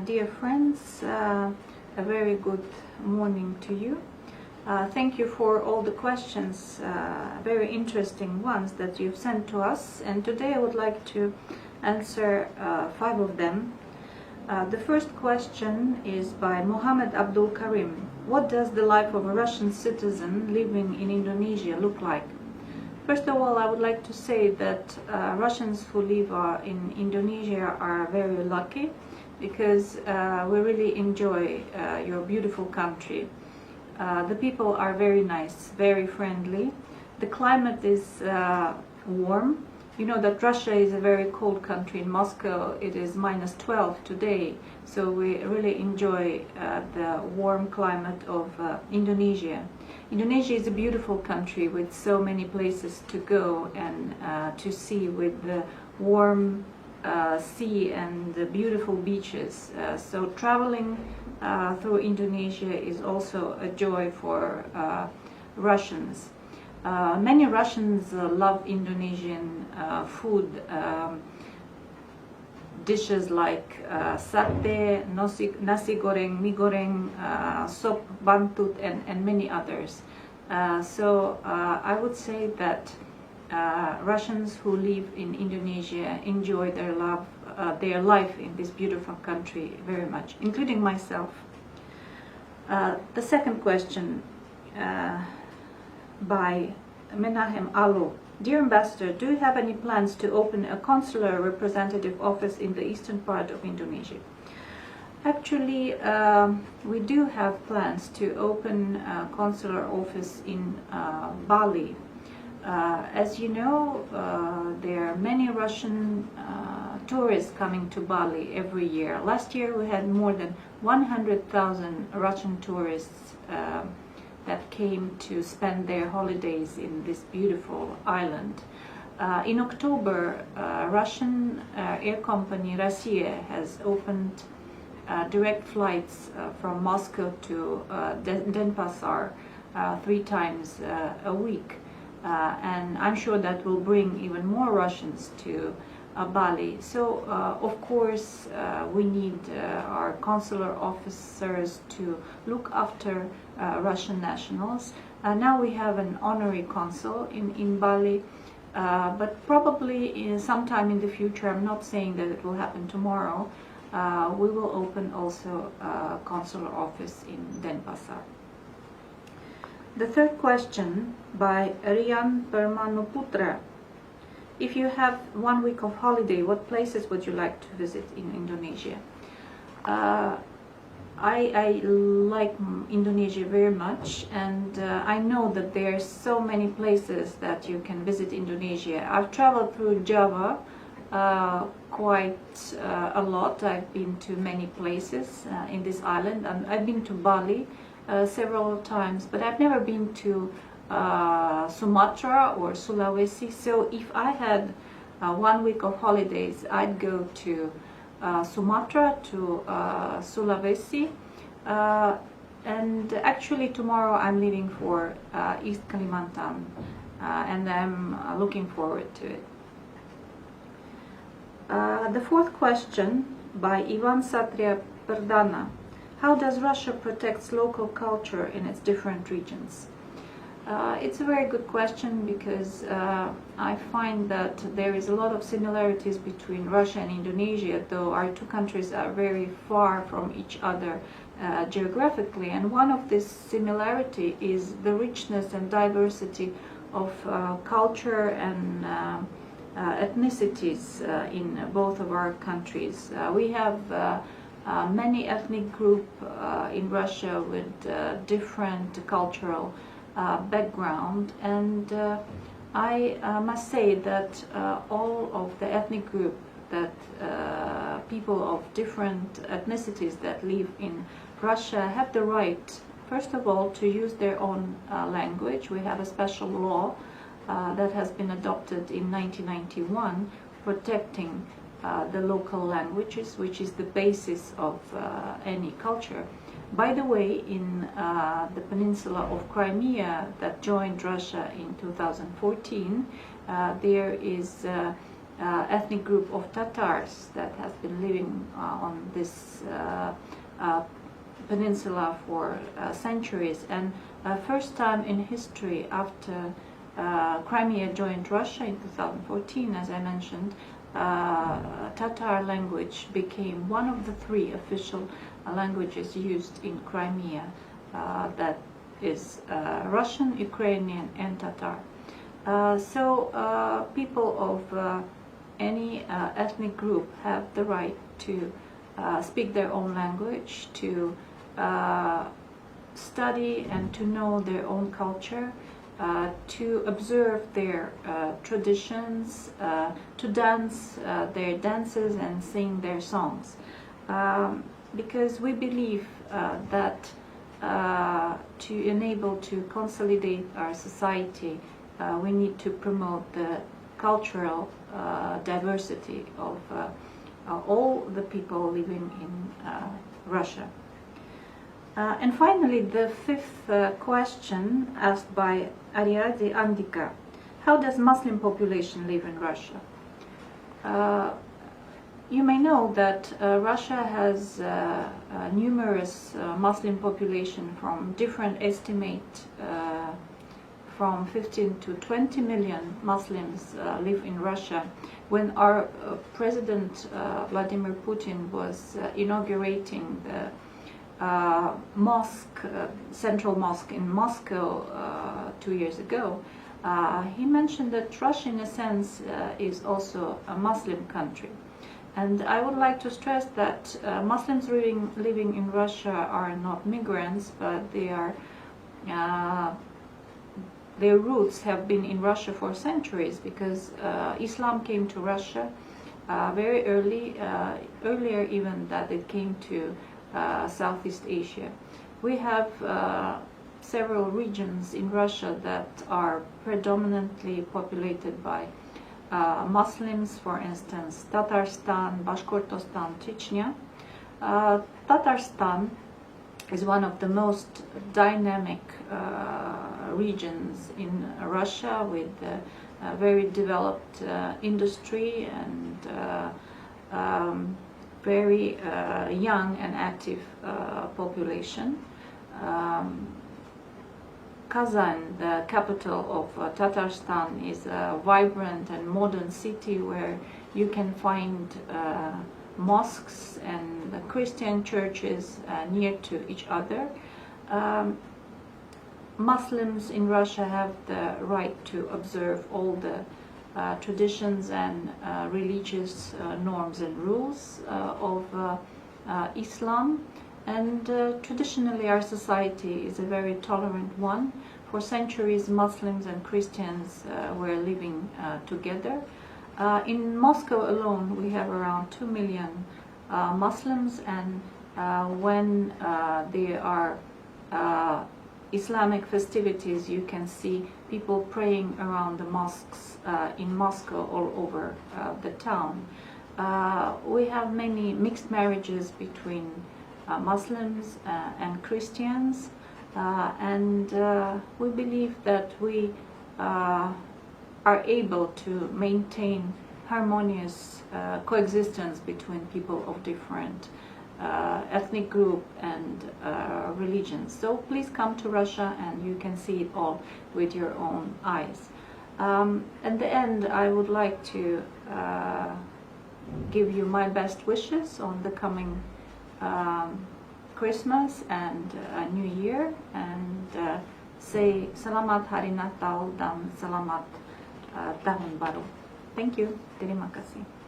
Dear friends, a very good morning to you. Thank you for all the questions, very interesting ones that you've sent to us, and today I would like to answer 5 of them. The first question is by Mohammed Abdul Karim. What does the life of a Russian citizen living in Indonesia look like? First of all, I would like to say that Russians who live in Indonesia are very lucky, because we really enjoy your beautiful country. The people are very nice, very friendly. The climate is warm. You know that Russia is a very cold country. In Moscow it is -12 today, so we really enjoy the warm climate of Indonesia. Indonesia is a beautiful country with so many places to go and to see, with the warm sea and the beautiful beaches. So traveling through Indonesia is also a joy for Russians. Many Russians love Indonesian food, dishes like satay, nasi goreng, mie goreng, sop bantut, and many others. So I would say that Russians who live in Indonesia enjoy their life in this beautiful country very much, including myself. The second question by Menahem Alo. Dear Ambassador, do you have any plans to open a consular representative office in the eastern part of Indonesia? Actually, we do have plans to open a consular office in Bali. As you know, there are many Russian tourists coming to Bali every year. Last year we had more than 100,000 Russian tourists that came to spend their holidays in this beautiful island. In October, Russian air company Russia has opened direct flights from Moscow to Denpasar 3 times a week. And I'm sure that will bring even more Russians to Bali. So, of course, we need our consular officers to look after Russian nationals. Now we have an honorary consul in Bali, but probably sometime in the future, I'm not saying that it will happen tomorrow, we will open also a consular office in Denpasar. The third question by Rian Permanuputra. If you have 1 week of holiday, what places would you like to visit in Indonesia? I like Indonesia very much, and I know that there are so many places that you can visit Indonesia. I've traveled through Java quite a lot. I've been to many places in this island, and I've been to Bali several times, but I've never been to Sumatra or Sulawesi. So if I had 1 week of holidays, I'd go to Sumatra, to Sulawesi, and actually tomorrow I'm leaving for East Kalimantan, and I'm looking forward to it. The fourth question by Ivan Satria Perdana. How does Russia protect local culture in its different regions? It's a very good question, because I find that there is a lot of similarities between Russia and Indonesia, though our two countries are very far from each other geographically. And one of this similarity is the richness and diversity of culture and ethnicities in both of our countries. We have many ethnic groups in Russia with different cultural background, and I must say that all of the ethnic group, that people of different ethnicities that live in Russia, have the right, first of all, to use their own language. We have a special law that has been adopted in 1991 protecting the local languages, which is the basis of any culture. By the way, in the peninsula of Crimea that joined Russia in 2014, there is ethnic group of Tatars that has been living on this peninsula for centuries, and first time in history after Crimea joined Russia in 2014, as I mentioned, Tatar language became one of the 3 official languages used in Crimea, that is Russian, Ukrainian and Tatar. So people of any ethnic group have the right to speak their own language, to study and to know their own culture, to observe their traditions, to dance their dances and sing their songs. Because we believe that to enable to consolidate our society, we need to promote the cultural diversity of all the people living in Russia. And finally, the 5th question asked by Ariadne Andika: how does Muslim population live in Russia? You may know that Russia has numerous Muslim population from different estimates. From 15 to 20 million Muslims live in Russia. When our President Vladimir Putin was inaugurating the central mosque in Moscow 2 years ago, he mentioned that Russia, in a sense, is also a Muslim country. And I would like to stress that Muslims living in Russia are not migrants, but they are their roots have been in Russia for centuries, because Islam came to Russia very early, earlier even that it came to Southeast Asia. We have several regions in Russia that are predominantly populated by Muslims, for instance, Tatarstan, Bashkortostan, Chechnya. Tatarstan is one of the most dynamic regions in Russia, with a very developed industry and very young and active population. Kazan, the capital of Tatarstan, is a vibrant and modern city where you can find mosques and Christian churches near to each other. Muslims in Russia have the right to observe all the traditions and religious norms and rules of Islam. And traditionally our society is a very tolerant one. For centuries Muslims and Christians were living together. In Moscow alone we have around 2 million Muslims, and when there are Islamic festivities, you can see people praying around the mosques in Moscow all over the town. We have many mixed marriages between Muslims and Christians, and we believe that we are able to maintain harmonious coexistence between people of different ethnic group and religions. So please come to Russia and you can see it all with your own eyes. At the end, I would like to give you my best wishes on the coming Christmas and New Year, and say Selamat Hari Natal dan Selamat Tahun Baru. Thank you. Terima kasih.